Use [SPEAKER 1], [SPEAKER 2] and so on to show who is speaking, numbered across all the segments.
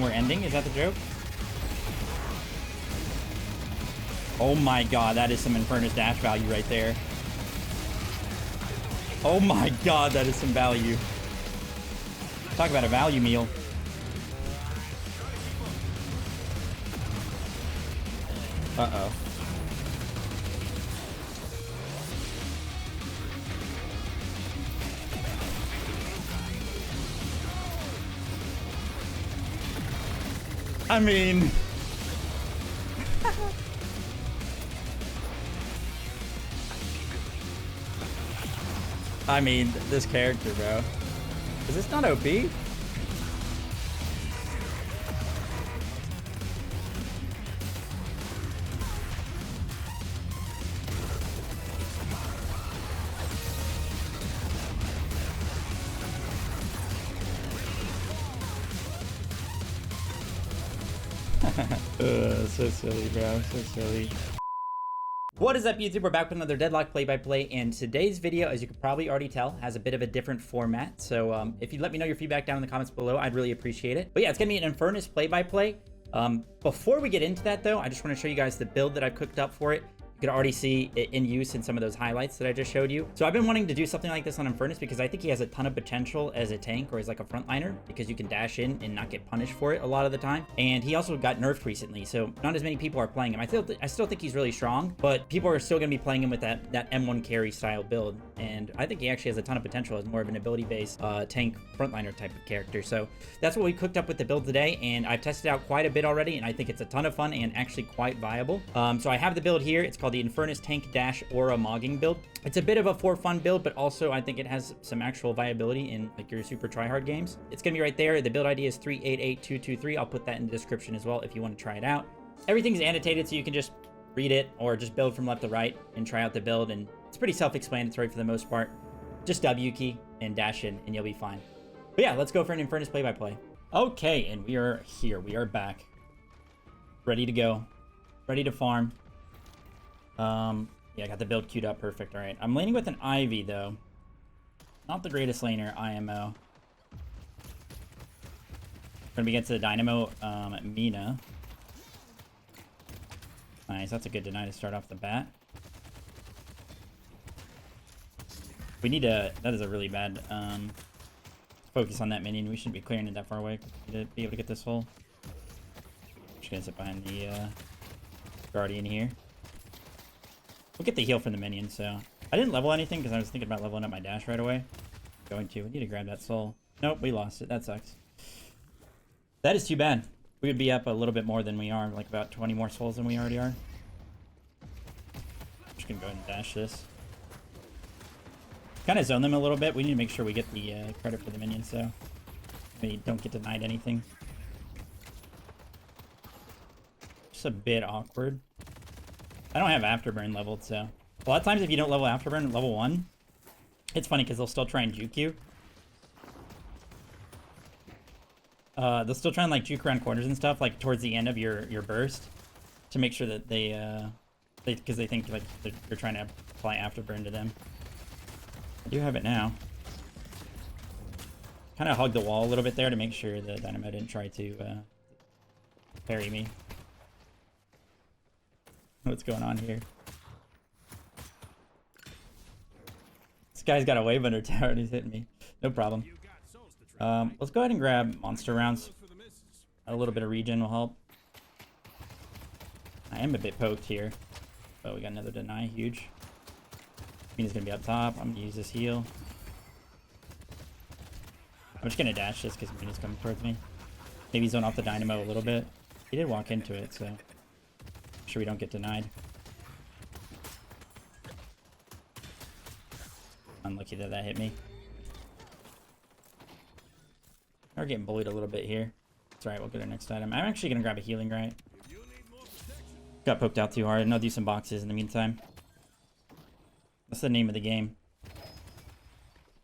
[SPEAKER 1] we're ending? Is that the joke? Oh my god, that is some Infernus dash value right there. Oh my god, that is some value. Talk about a value meal. Uh-oh. I mean... I mean, this character, bro. Is this not OP? So silly, bro. So silly. What is up, YouTube? We're back with another Deadlock play-by-play, and today's video, as you can probably already tell, has a bit of a different format. So if you let me know your feedback down in the comments below, I'd really appreciate it. But yeah, it's gonna be an Infernus play-by-play. Before we get into that, though, I just want to show you guys the build that I've cooked up for it. You can already see it in use in some of those highlights that I just showed you. So I've been wanting to do something like this on Infernus because I think he has a ton of potential as a tank or as like a frontliner, because you can dash in and not get punished for it a lot of the time. And he also got nerfed recently, so not as many people are playing him. I still think he's really strong, but people are still going to be playing him with that M1 carry style build. And I think he actually has a ton of potential as more of an ability-based tank frontliner type of character. So that's what we cooked up with the build today, and I've tested out quite a bit already, and I think it's a ton of fun and actually quite viable. So I have the build here. It's called the Infernus Tank Dash Aura Mogging build. It's a bit of a for fun build, but also I think it has some actual viability in like your super tryhard games. It's gonna be right there. The build ID is 388223. I'll put that in the description as well if you want to try it out. Everything's annotated, so you can just read it or just build from left to right and try out the build, and it's pretty self-explanatory for the most part. Just W key and dash in and you'll be fine. But yeah, let's go for an Infernus play-by-play. Okay, and we are here. We are back. Ready to go. Ready to farm. Yeah, I got the build queued up. Perfect. All right. I'm laning with an Ivy, though. Not the greatest laner, IMO. Gonna be against the Dynamo, Mina. Nice. That's a good deny to start off the bat. We need to... That is a really bad, focus on that minion. We shouldn't be clearing it that far away to be able to get this hole. Just gonna sit behind the, Guardian here. We'll get the heal from the minion, so... I didn't level anything because I was thinking about leveling up my dash right away. Going to. We need to grab that soul. Nope, we lost it. That sucks. That is too bad. We would be up a little bit more than we are. Like about 20 more souls than we already are. Just gonna go ahead and dash this. Kind of zone them a little bit. We need to make sure we get the credit for the minion, so... we don't get denied anything. Just a bit awkward. I don't have Afterburn leveled, so... a lot of times if you don't level Afterburn at level 1, it's funny because they'll still try and juke you. They'll still try and like juke around corners and stuff, like towards the end of your burst, to make sure that because they think like you're trying to apply Afterburn to them. I do have it now. Kind of hug the wall a little bit there to make sure the Dynamo didn't try to parry me. What's going on here? This guy's got a wave under tower and he's hitting me. No problem. Let's go ahead and grab monster rounds. A little bit of regen will help. I am a bit poked here. Oh, we got another deny. Huge. Mina's gonna be up top. I'm gonna use this heal. I'm just gonna dash this because Mina's coming towards me. Maybe zone off the Dynamo a little bit. He did walk into it, so... make sure we don't get denied. Unlucky that that hit me. We're getting bullied a little bit here. It's alright, we'll get our next item. I'm actually gonna grab a healing right. Got poked out too hard, and I'll do some boxes in the meantime. That's the name of the game.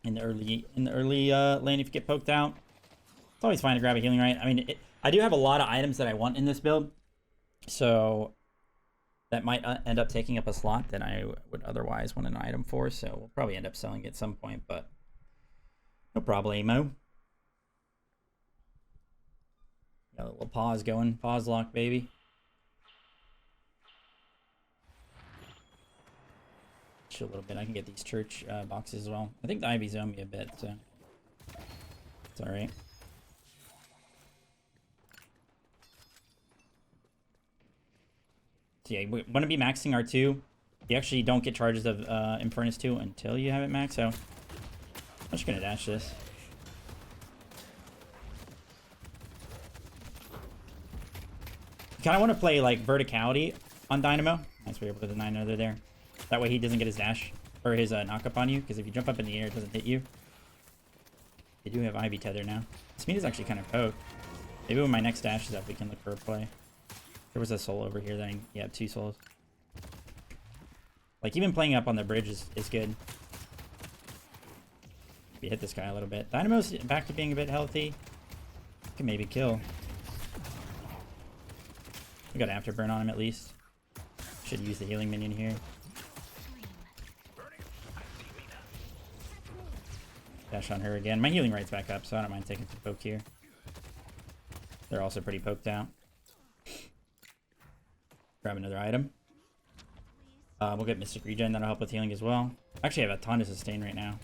[SPEAKER 1] In the early lane, if you get poked out, it's always fine to grab a healing right. I mean, I do have a lot of items that I want in this build, so that might end up taking up a slot that I would otherwise want an item for. So we'll probably end up selling it at some point, but no problemo. Got a little pause going. Pause lock, baby. Chill a little bit. I can get these church boxes as well. I think the Ivy zoned me a bit, so it's alright. So yeah, we want to be maxing R2. You actually don't get charges of INFERNUS 2 until you have it maxed, so I'm just going to dash this. Kind of want to play like verticality on Dynamo. Nice, we're able to deny another there. That way he doesn't get his dash or his knock up on you, because if you jump up in the air, it doesn't hit you. They do have Ivy tether now. Speed is actually kind of poked. Maybe when my next dash is up, we can look for a play. There was a soul over here. That yeah, 2 souls. Like even playing up on the bridge is good. We hit this guy a little bit. Dynamo's back to being a bit healthy. Can maybe kill. We got afterburn on him at least. Should use the healing minion here. Dash on her again. My healing rate's back up, so I don't mind taking some poke here. They're also pretty poked out. Grab another item. We'll get Mystic Regen. That'll help with healing as well. Actually, I have a ton of sustain right now.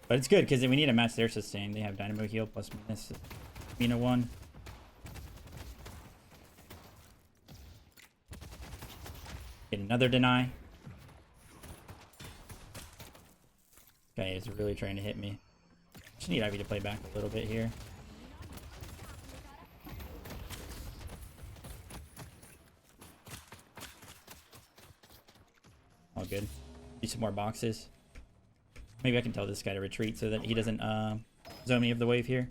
[SPEAKER 1] But it's good, because we need to match their sustain. They have Dynamo heal plus Mina 1. Get another deny. Okay, he's really trying to hit me. Just need Ivy to play back a little bit here. All good. Do some more boxes. Maybe I can tell this guy to retreat so that he doesn't zone me of the wave here.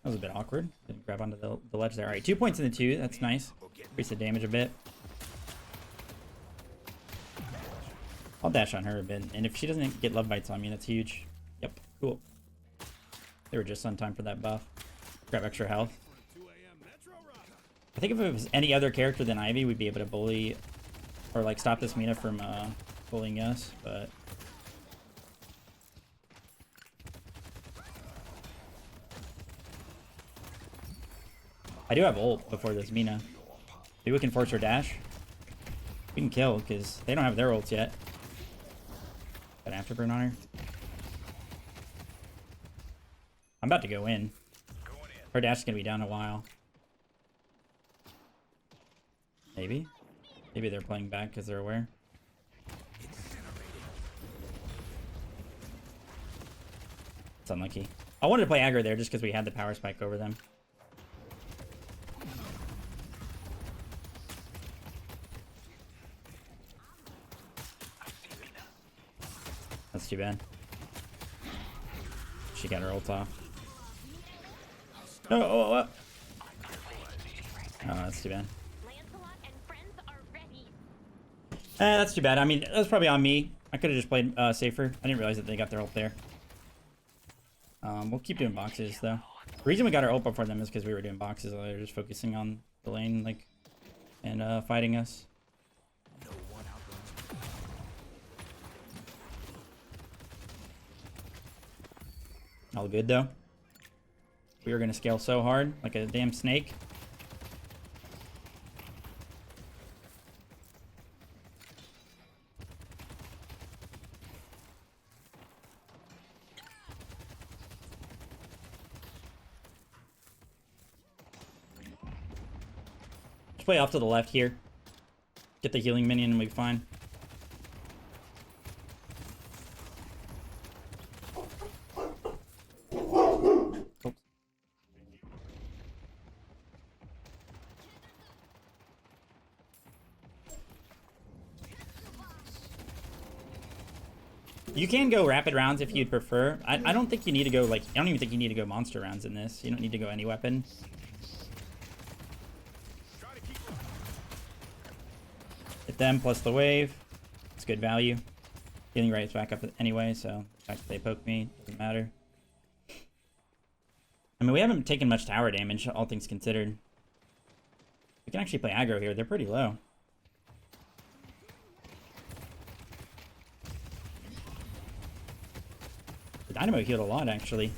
[SPEAKER 1] That was a bit awkward. Didn't grab onto the ledge there. Alright, 2 points in the 2. That's nice. Increase the damage a bit. I'll dash on her a bit. And if she doesn't get love bites on me, that's huge. Yep, cool. They were just on time for that buff. Grab extra health. I think if it was any other character than Ivy, we'd be able to bully or like stop this Mina from bullying us, but I do have ult before this Mina. Maybe we can force her dash. We can kill because they don't have their ults yet. Got afterburn on her. I'm about to go in. Her dash is gonna be down a while. Maybe. Maybe they're playing back because they're aware. It's unlucky. I wanted to play aggro there just because we had the power spike over them. That's too bad. She got her ult off. No, oh, that's too bad. That's too bad. I mean, that's probably on me. I could have just played safer. I didn't realize that they got their ult there. We'll keep doing boxes, though. The reason we got our ult before them is because we were doing boxes. They were just focusing on the lane, like, and fighting us. All good, though. We were going to scale so hard, like a damn snake. Play off to the left here. Get the healing minion and we'll be fine. Oops. You can go rapid rounds if you'd prefer. I don't think you need to go, like, I don't even think you need to go monster rounds in this. You don't need to go any weapon. Hit them plus the wave. It's good value. Healing rate's back up anyway, so the fact that they poke me doesn't matter. I mean, we haven't taken much tower damage, all things considered. We can actually play aggro here. They're pretty low. The Dynamo healed a lot, actually.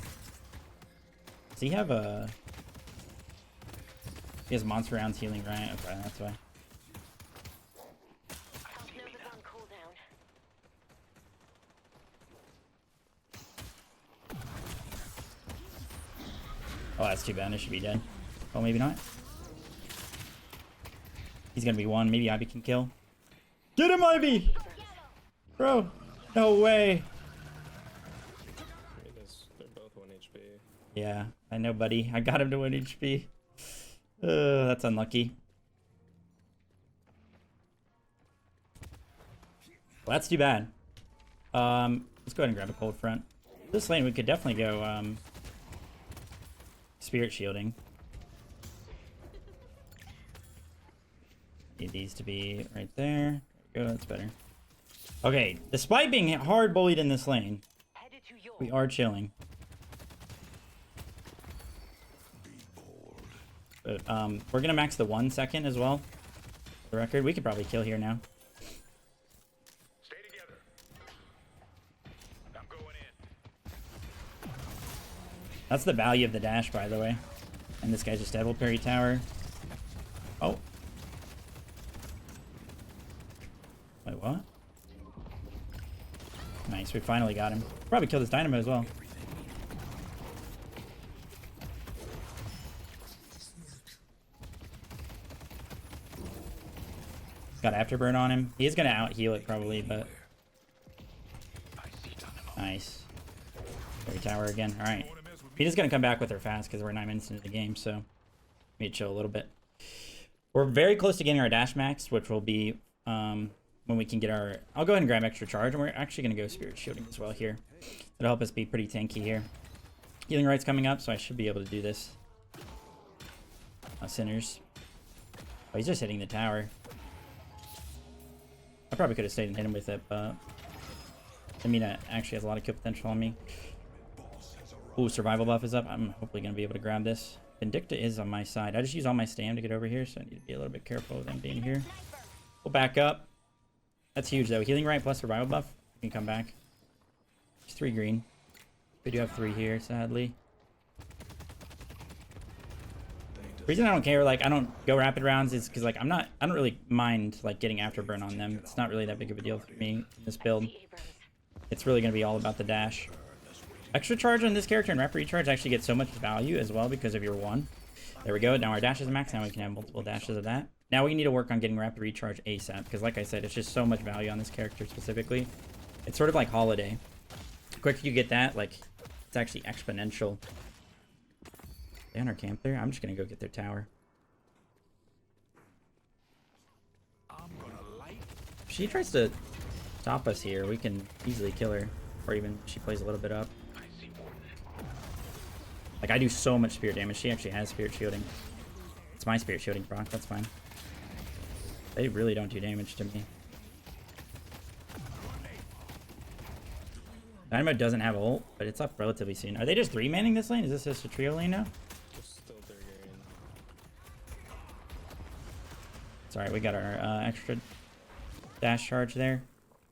[SPEAKER 1] Does he have a... He has monster rounds healing, right? Okay, that's why. Oh, that's too bad. It should be dead. Oh, maybe not. He's gonna be one. Maybe Ivy can kill. Get him, Ivy! Bro, no way.
[SPEAKER 2] They're both 1 HP.
[SPEAKER 1] Yeah, I know, buddy. I got him to 1 HP. That's unlucky. Well, that's too bad. Let's go ahead and grab a cold front. This lane, we could definitely go spirit shielding. Need these to be right there. There we go, that's better. Okay, despite being hard bullied in this lane, we are chilling. But we're gonna max the 1 second as well. For the record, we could probably kill here now.
[SPEAKER 3] Stay together. I'm going in.
[SPEAKER 1] That's the value of the dash, by the way. And this guy's just Devil Parry Tower. Oh. Wait, what? Nice, we finally got him. Probably killed his Dynamo as well. Got Afterburn on him. He is going to out-heal it probably, but... Nice. Parry Tower again. Alright. He's just going to come back with her fast because we're 9 minutes into the game, so... Let me chill a little bit. We're very close to getting our dash max, which will be when we can get our... I'll go ahead and grab extra charge, and we're actually going to go Spirit Shielding as well here. It'll help us be pretty tanky here. Healing Right's coming up, so I should be able to do this. Sinners. Oh, he's just hitting the tower. I probably could have stayed and hit him with it, but... Amina actually has a lot of kill potential on me. Ooh, survival buff is up. I'm hopefully going to be able to grab this. Vindicta is on my side. I just use all my stam to get over here, so I need to be a little bit careful with them being here. We'll back up. That's huge, though. Healing right plus survival buff. We can come back. There's 3 green. We do have 3 here, sadly. The reason I don't care, like, I don't go rapid rounds is because, like, I don't really mind, like, getting afterburn on them. It's not really that big of a deal for me in this build. It's really going to be all about the dash. Extra charge on this character and rapid recharge actually gets so much value as well because of your 1. There we go. Now our dash is max. Now we can have multiple dashes of that. Now we need to work on getting rapid recharge ASAP because, like I said, it's just so much value on this character specifically. It's sort of like Holiday. The quicker you get that, like, it's actually exponential. They on our camp there? I'm just going to go get their tower. If she tries to stop us here, we can easily kill her. Or even she plays a little bit up. Like, I do so much spirit damage. She actually has spirit shielding. It's my spirit shielding proc. That's fine. They really don't do damage to me. Dynamo doesn't have ult, but it's up relatively soon. Are they just 3-manning this lane? Is this just a trio lane now?
[SPEAKER 2] Just still 3 green.
[SPEAKER 1] It's alright. We got our extra dash charge there.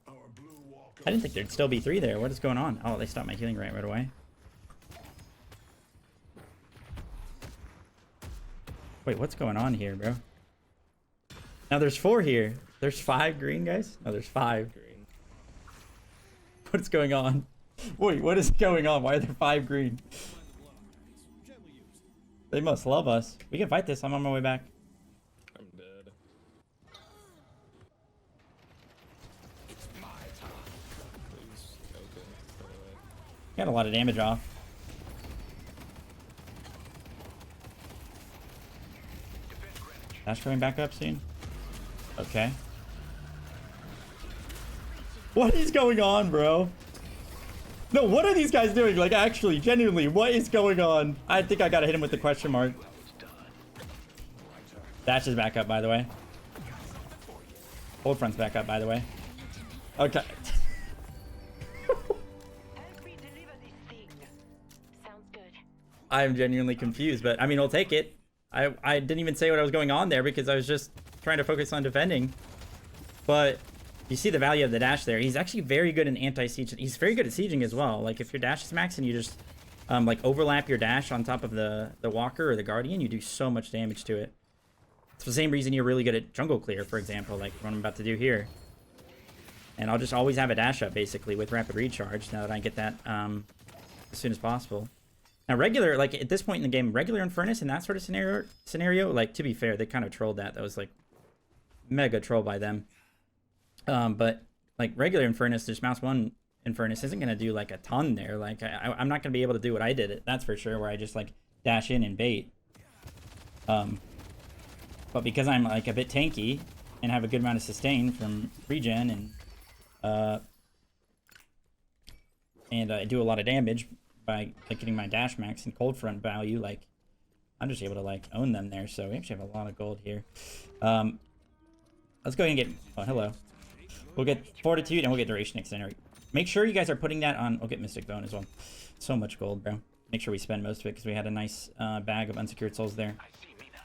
[SPEAKER 1] I didn't think there'd still be 3 there. What is going on? Oh, they stopped my healing right away. Wait, what's going on here, bro? Now there's 4 here. There's 5 green, guys? No, there's 5 green. What's going on? Wait, what is going on? Why are there 5 green? They must love us. We can fight this. I'm on my way back.
[SPEAKER 2] I'm dead. Please. Okay. Anyway.
[SPEAKER 1] Got a lot of damage off. Dash going back up soon. Okay. What is going on, bro? No, what are these guys doing? Like, actually, genuinely, what is going on? I think I gotta hit him with the question mark. Dash is back up, by the way. Hold front's back up, by the way. Okay. I am genuinely confused, but I mean, we'll take it. I didn't even say what I was going on there because I was just trying to focus on defending. But you see the value of the dash there. He's actually very good in anti-siege. He's very good at sieging as well. Like, if your dash is max and you just, like, overlap your dash on top of the walker or the guardian, you do so much damage to it. It's the same reason you're really good at jungle clear, for example, like what I'm about to do here. And I'll just always have a dash up, basically, with rapid recharge, now that I get that as soon as possible. Now, regular, like, at this point in the game, regular INFERNUS in that sort of scenario, like, to be fair, they kind of trolled that. That was, like, mega troll by them. But, like, regular INFERNUS, just mouse 1 INFERNUS isn't going to do, like, a ton there. Like, I'm not going to be able to do what I did, that's for sure, where I just, like, dash in and bait. But because I'm, like, a bit tanky and have a good amount of sustain from regen and I do a lot of damage by, like, getting my dash max and cold front value, like, I'm just able to, like, own them there. So we actually have a lot of gold here. Let's go ahead and get, oh, hello. We'll get Fortitude and we'll get Duration Extender. Make sure you guys are putting that on, we'll get Mystic Bone as well. So much gold, bro. Make sure we spend most of it because we had a nice bag of unsecured souls there.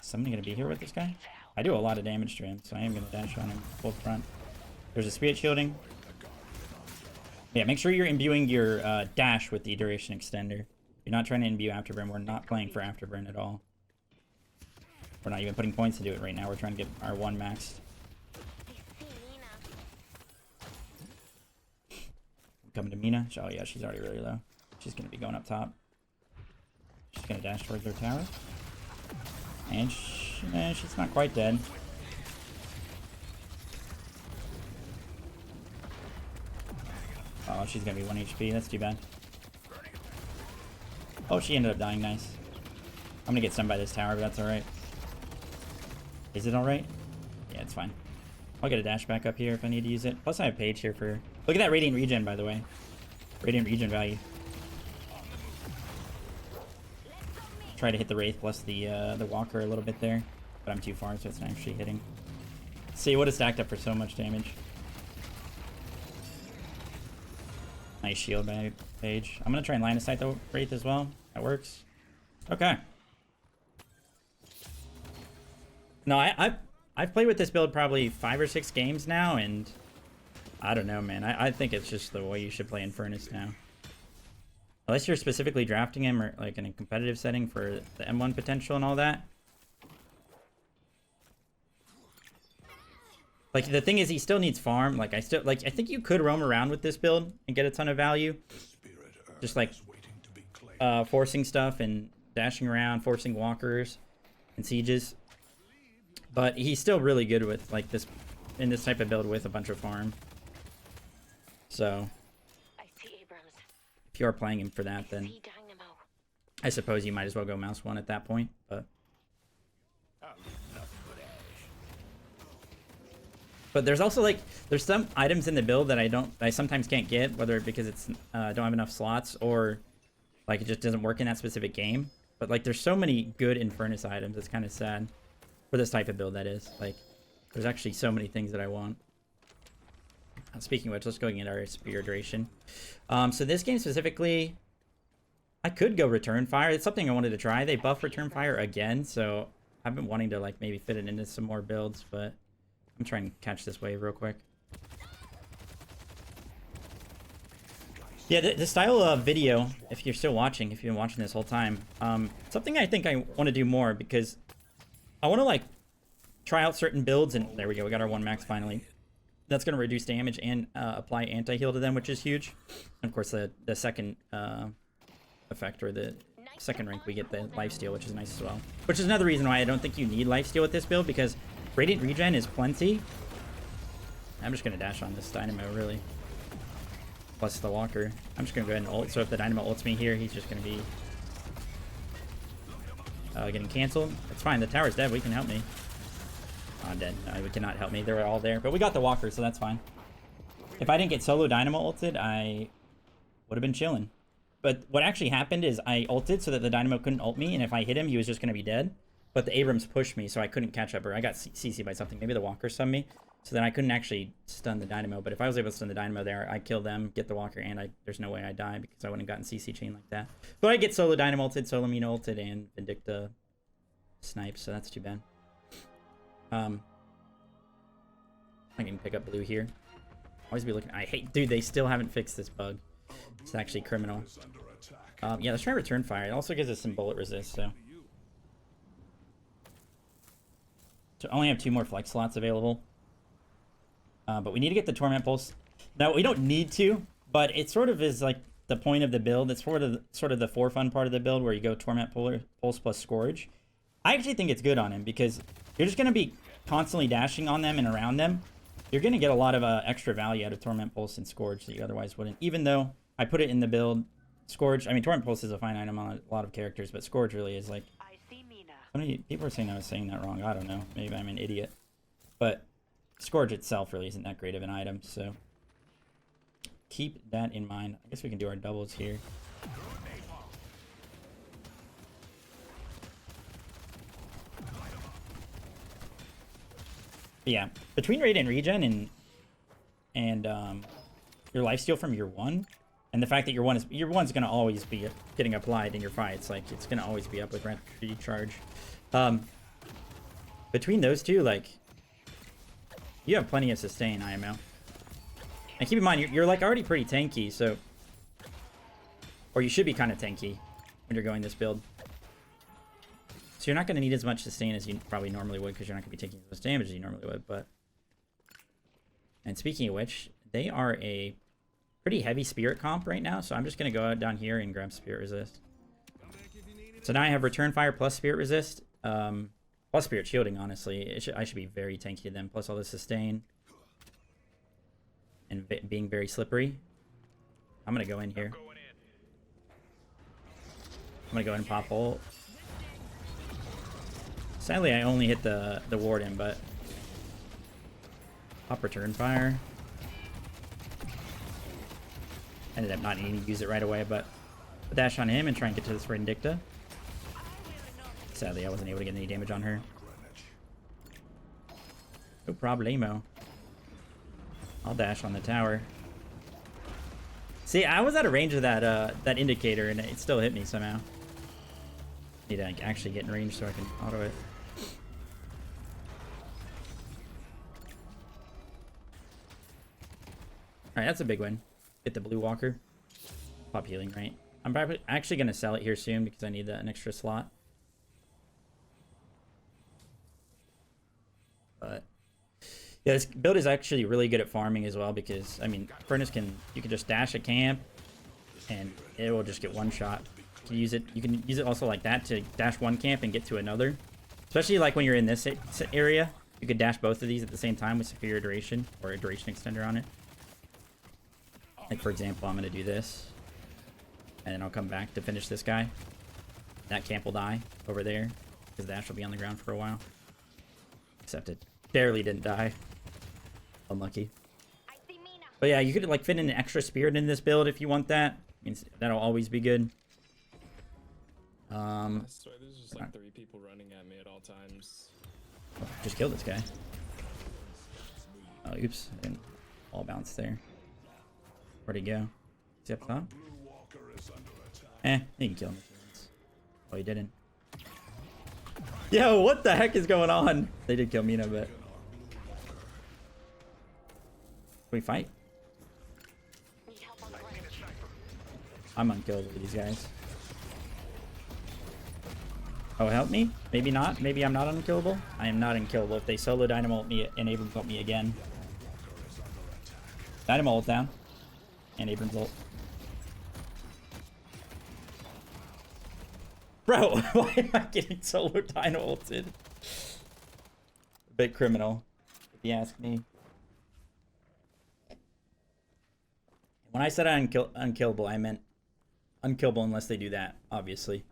[SPEAKER 1] Somebody gonna be here with this guy? I do a lot of damage to him, so I am gonna dash on him full front. There's a spirit shielding. Yeah, make sure you're imbuing your dash with the duration extender. You're not trying to imbue Afterburn. We're not playing for Afterburn at all. We're not even putting points to do it right now. We're trying to get our 1 maxed. Coming to Mina. Oh yeah, she's already really low. She's gonna be going up top. She's gonna dash towards their tower. And she's not quite dead. Oh, she's gonna be 1 HP. That's too bad. Oh, she ended up dying. Nice. I'm gonna get stunned by this tower, but that's alright. Is it alright? Yeah, it's fine. I'll get a dash back up here if I need to use it. Plus I have Page here for... Look at that Radiant Regen, by the way. Radiant Regen value. Try to hit the Wraith plus the Walker a little bit there. But I'm too far, so it's not actually hitting. See, it would have stacked up for so much damage. Nice shield by Page. I'm gonna try and line of sight the Wraith as well. That works. Okay. No, I've played with this build probably 5 or 6 games now, and I don't know, man. I think it's just the way you should play INFERNUS now. Unless you're specifically drafting him or like in a competitive setting for the M1 potential and all that. Like, the thing is, he still needs farm. Like, I think you could roam around with this build and get a ton of value. Just, like, forcing stuff and dashing around, forcing walkers and sieges. But he's still really good with, like, this, in this type of build with a bunch of farm. So, if you are playing him for that, then I suppose you might as well go mouse 1 at that point, but... But there's also, like, there's some items in the build that I sometimes can't get, whether because it's don't have enough slots or like it just doesn't work in that specific game. But like, there's so many good INFERNUS items. It's kind of sad for this type of build. That is, like, there's actually so many things that I want. Speaking of which, let's go and get our spear duration. So this game specifically, I could go return fire. It's something I wanted to try. They buff return fire again, so I've been wanting to like maybe fit it into some more builds, but. I'm trying to catch this wave real quick. Yeah, the style of video, if you're still watching, if you've been watching this whole time, something I think I want to do more because I want to like try out certain builds, and there we go, we got our 1 max finally. That's going to reduce damage and apply anti-heal to them, which is huge. And of course, the second effect, or the second rank, we get the lifesteal, which is nice as well. Which is another reason why I don't think you need lifesteal with this build, because Radiant Regen is plenty. I'm just going to dash on this Dynamo, really. Plus the Walker. I'm just going to go ahead and ult. So if the Dynamo ults me here, he's just going to be getting canceled. It's fine. The tower's dead. We can help me. Oh, I'm dead. No, we cannot help me. They're all there. But we got the Walker, so that's fine. If I didn't get solo Dynamo ulted, I would have been chilling. But what actually happened is I ulted so that the Dynamo couldn't ult me, and if I hit him, he was just going to be dead. But the Abrams pushed me, so I couldn't catch up, or I got CC by something. Maybe the Walker stunned me, so then I couldn't actually stun the Dynamo. But if I was able to stun the Dynamo there, I kill them, get the Walker, and there's no way I die because I wouldn't have gotten CC chain like that. But I get solo Dynamo ulted, solo Mina ulted, and Vindicta snipes, so that's too bad. I can pick up blue here. Always be looking. I hate, dude. They still haven't fixed this bug. It's actually criminal. Yeah, let's try return fire. It also gives us some bullet resist. So only have 2 more flex slots available. But we need to get the torment pulse. Now we don't need to, but it sort of is like the point of the build. It's sort of the for fun part of the build where you go torment pulse plus scourge. I actually think it's good on him because you're just going to be constantly dashing on them and around them. You're going to get a lot of extra value out of torment pulse and scourge that you otherwise wouldn't. Even though I put it in the build, scourge. I mean, torment pulse is a fine item on a lot of characters, but scourge really is like. How many people are saying I was saying that wrong? I don't know. Maybe I'm an idiot. But scourge itself really isn't that great of an item, so keep that in mind. I guess we can do our doubles here. But yeah, between raid and regen and your lifesteal from your 1, and the fact that your one's gonna always be getting applied in your fights, like it's gonna always be up with rapid recharge. Between those two, like, you have plenty of sustain, IMO. And keep in mind, you're like already pretty tanky, so, or you should be kind of tanky when you're going this build. So you're not going to need as much sustain as you probably normally would because you're not going to be taking as much damage as you normally would. But, and speaking of which, they are a pretty heavy spirit comp right now, so I'm just going to go out down here and grab spirit resist. So now I have return fire plus spirit resist. Plus spirit shielding, honestly. I should be very tanky to them. Plus all the sustain. And being very slippery. I'm going to go in here. I'm going to go in and pop ult. Sadly, I only hit the warden, but... Pop return fire. Ended up not needing to use it right away, but... Dash on him and try and get to this Vindicta. Sadly, I wasn't able to get any damage on her. No problemo. I'll dash on the tower. See, I was out of range of that indicator, and it still hit me somehow. Need to like, actually get in range so I can auto it. Alright, that's a big win. Get the blue walker. Pop healing, right? I'm probably actually going to sell it here soon because I need an extra slot. But yeah, this build is actually really good at farming as well because, I mean, Furnace you can just dash a camp and it will just get one shot. You can use it also like that to dash one camp and get to another. Especially like when you're in this area, you could dash both of these at the same time with superior duration or a duration extender on it. Like for example, I'm going to do this and then I'll come back to finish this guy. That camp will die over there because the dash will be on the ground for a while. Except it barely didn't die. Unlucky. But yeah, you could like fit in an extra spirit in this build if you want that. Means that'll always be good.
[SPEAKER 2] I swear there's just like 3 people running at me at all times.
[SPEAKER 1] Just kill this guy. Oh, oops. I didn't all bounce there. Where'd he go? Is he up top? He can kill him. Oh, he didn't. Yo, what the heck is going on? They did kill Mina, but... Can we fight? I'm unkillable with these guys. Oh, help me? Maybe not. Maybe I'm not unkillable. I am not unkillable. If they solo dynamo ult me and Abrams ult me again. Dynamo ult down. And Abrams ult. Bro, why am I getting solo dino ulted? A bit criminal, if you ask me. When I said unkillable, I meant unkillable unless they do that, obviously.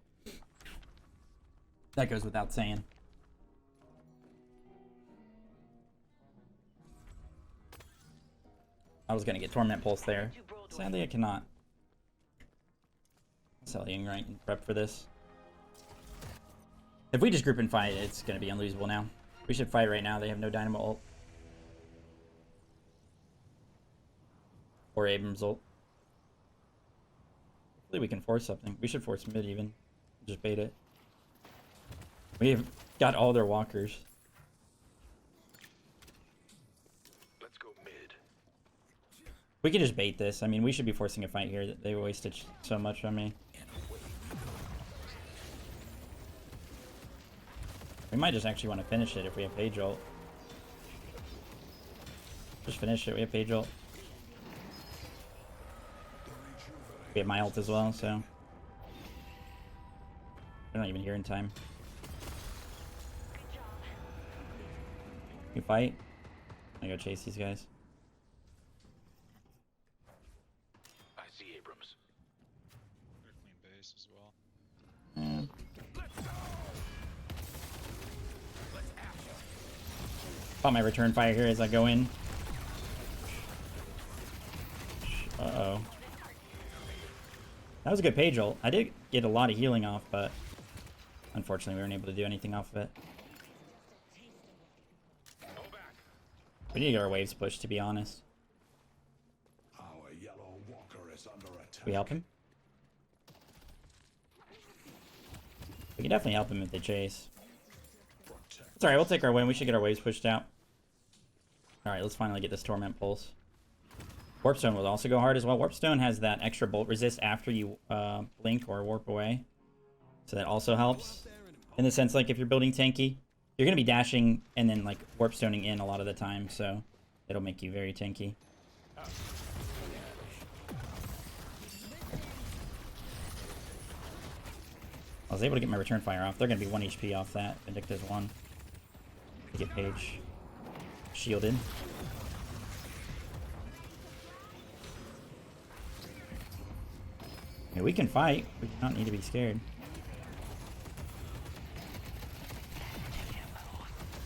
[SPEAKER 1] That goes without saying. I was gonna get Torment Pulse there. Sadly, I cannot. Selling right and prep for this. If we just group and fight, it's gonna be unlosable now. We should fight right now. They have no Dynamo ult. Or Abrams ult. Hopefully we can force something. We should force mid even. Just bait it. We've got all their walkers.
[SPEAKER 3] Let's go mid.
[SPEAKER 1] We can just bait this. I mean, we should be forcing a fight here. They wasted so much on me. We might just actually want to finish it if we have page ult. Just finish it. We have page ult. We have my ult as well, so we're not even here in time. We fight. I go chase these guys.
[SPEAKER 3] I see Abrams.
[SPEAKER 4] They're clean base as well.
[SPEAKER 1] Yeah. Pop my return fire here as I go in. Uh-oh. That was a good page ult. I did get a lot of healing off, but unfortunately we weren't able to do anything off of it. We need to get our waves pushed, to be honest.
[SPEAKER 3] Our yellow walker is under attack.
[SPEAKER 1] We help him? We can definitely help him if they chase. It's alright, we'll take our win. We should get our waves pushed out. Alright, let's finally get this Torment Pulse. Warpstone will also go hard as well. Warpstone has that extra bolt resist after you blink or warp away. So that also helps. In the sense, like, if you're building tanky, you're going to be dashing and then, like, warpstoning in a lot of the time. So it'll make you very tanky. I was able to get my return fire off. They're going to be 1 HP off that. Vindicta's 1. To get Page shielded. Yeah, we can fight. We do not need to be scared.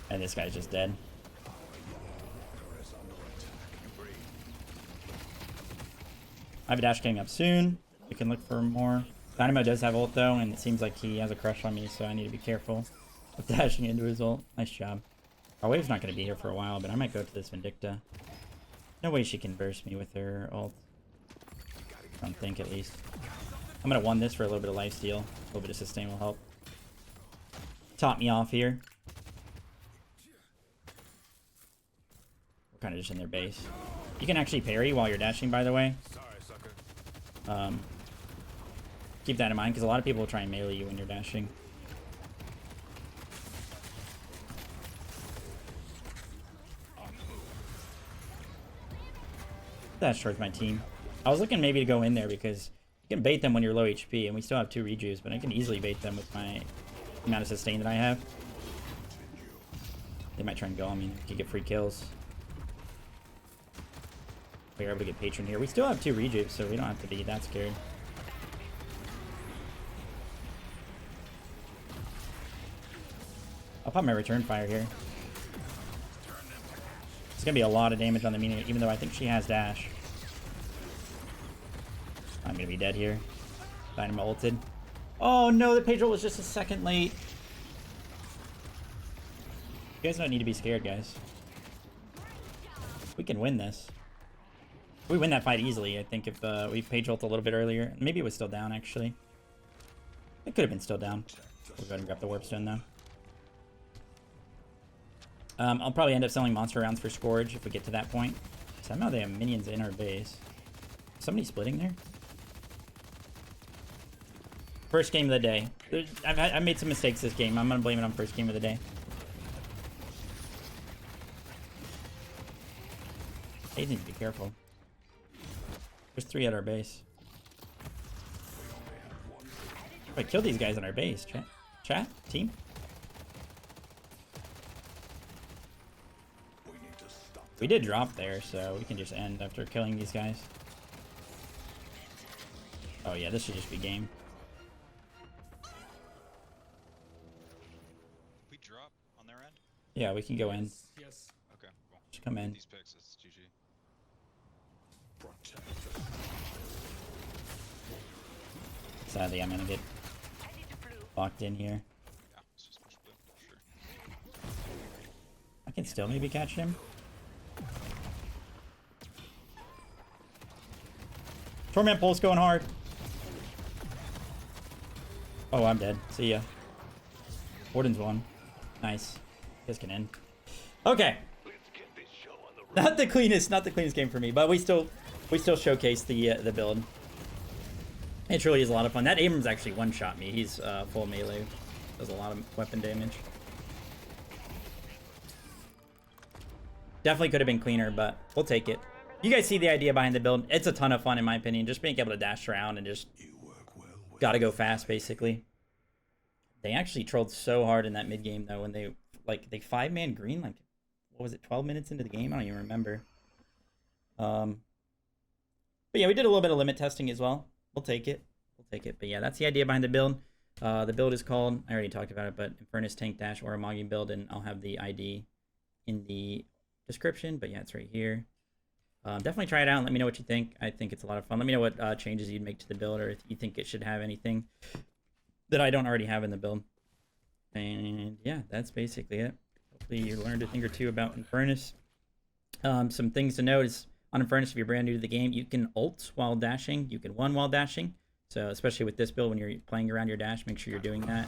[SPEAKER 1] And this guy's just dead. I have a dash coming up soon. We can look for more. Dynamo does have ult though, and it seems like he has a crush on me, so I need to be careful of dashing into his ult. Nice job. Our wave's not going to be here for a while, but I might go to this Vindicta. No way she can burst me with her ult. I don't think, at least. I'm going to 1 this for a little bit of lifesteal. A little bit of sustain will help. Top me off here. We're kind of just in their base. You can actually parry while you're dashing, by the way.
[SPEAKER 3] Sorry, sucker.
[SPEAKER 1] Keep that in mind, because a lot of people will try and melee you when you're dashing. Dash towards my team. I was looking maybe to go in there because you can bait them when you're low HP, and we still have 2 rejuves, but I can easily bait them with my amount of sustain that I have. They might try and go on me. We could get free kills. We're able to get Patron here. We still have 2 rejuves, so we don't have to be that scared. I'll pop my return fire here. It's gonna be a lot of damage on the minion, even though I think she has dash. I'm gonna be dead here. Dynamo ulted. Oh no, the page ult was just a second late. You guys don't need to be scared, guys. We can win this. We win that fight easily, I think, if we page ult a little bit earlier. Maybe it was still down, actually. It could have been still down. We'll go ahead and grab the warpstone, though. I'll probably end up selling monster rounds for Scourge if we get to that point. Somehow they have minions in our base. Somebody splitting there? First game of the day. I've made some mistakes this game. I'm going to blame it on first game of the day. They need to be careful. There's 3 at our base. I killed these guys on our base. Chat? Team? We did drop there, so we can just end after killing these guys. Oh yeah, this should just be game.
[SPEAKER 4] We drop on their end?
[SPEAKER 1] Yeah, we can go in.
[SPEAKER 2] Yes.
[SPEAKER 4] Okay, cool.
[SPEAKER 1] Just come in.
[SPEAKER 4] These picks, it's GG.
[SPEAKER 1] Sadly, I'm gonna get locked in here.
[SPEAKER 4] Yeah, let's just push blue. Sure.
[SPEAKER 1] I can still maybe catch him. Torment Pulse going hard. Oh, I'm dead. See ya. Warden's 1. Nice. This can end. Okay.
[SPEAKER 3] Let's get this show on the road.
[SPEAKER 1] Not the cleanest game for me, but we still we still showcase the build. It truly is a lot of fun. That Abrams actually one-shot me. He's full melee. Does a lot of weapon damage. Definitely could have been cleaner, but we'll take it. You guys see the idea behind the build. It's a ton of fun in my opinion. Just being able to dash around and just gotta go fast basically. They actually trolled so hard in that mid game though when they 5-man green, like what was it, 12 minutes into the game? I don't even remember. But yeah, we did a little bit of limit testing as well. We'll take it. We'll take it. But yeah, that's the idea behind the build. The build is called, I already talked about it, but INFERNUS Tank Dash or Amagi build, and I'll have the ID in the description. But yeah, it's right here. Definitely try it out and let me know what you think. I think it's a lot of fun. Let me know what changes you'd make to the build, or if you think it should have anything that I don't already have in the build. And yeah, that's basically it. Hopefully you learned a thing or two about INFERNUS. Some things to note is on INFERNUS, if you're brand new to the game, you can ult while dashing. You can one while dashing. So especially with this build, when you're playing around your dash, make sure you're doing that.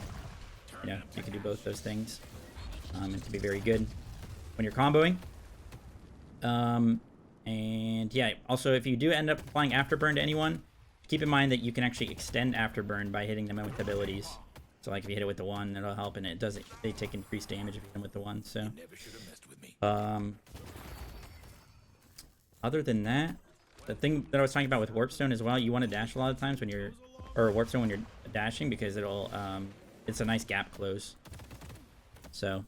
[SPEAKER 1] You know, you can do both those things. And to be very good when you're comboing. And yeah, also if you do end up applying Afterburn to anyone, keep in mind that you can actually extend Afterburn by hitting them with abilities. So like if you hit it with the 1, it'll help, and it does it. They take increased damage if you hit them with the 1. So, other than that, the thing that I was talking about with Warpstone as well, you want to dash a lot of times when you're, or Warpstone when you're dashing, because it'll, it's a nice gap close. So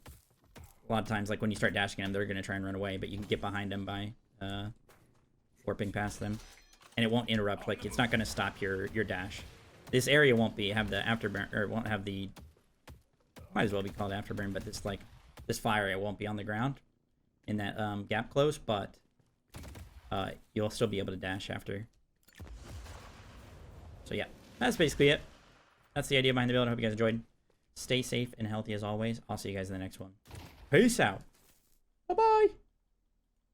[SPEAKER 1] a lot of times, like when you start dashing them, they're going to try and run away, but you can get behind them by warping past them, and it won't interrupt. Like it's not going to stop your dash. This area won't have the afterburn, or it won't have the, might as well be called afterburn, but this fire area won't be on the ground in that gap close, but you'll still be able to dash after. So yeah, that's basically it. That's the idea behind the build. I hope you guys enjoyed. Stay safe and healthy as always. I'll see you guys in the next one. Peace out. Bye-bye.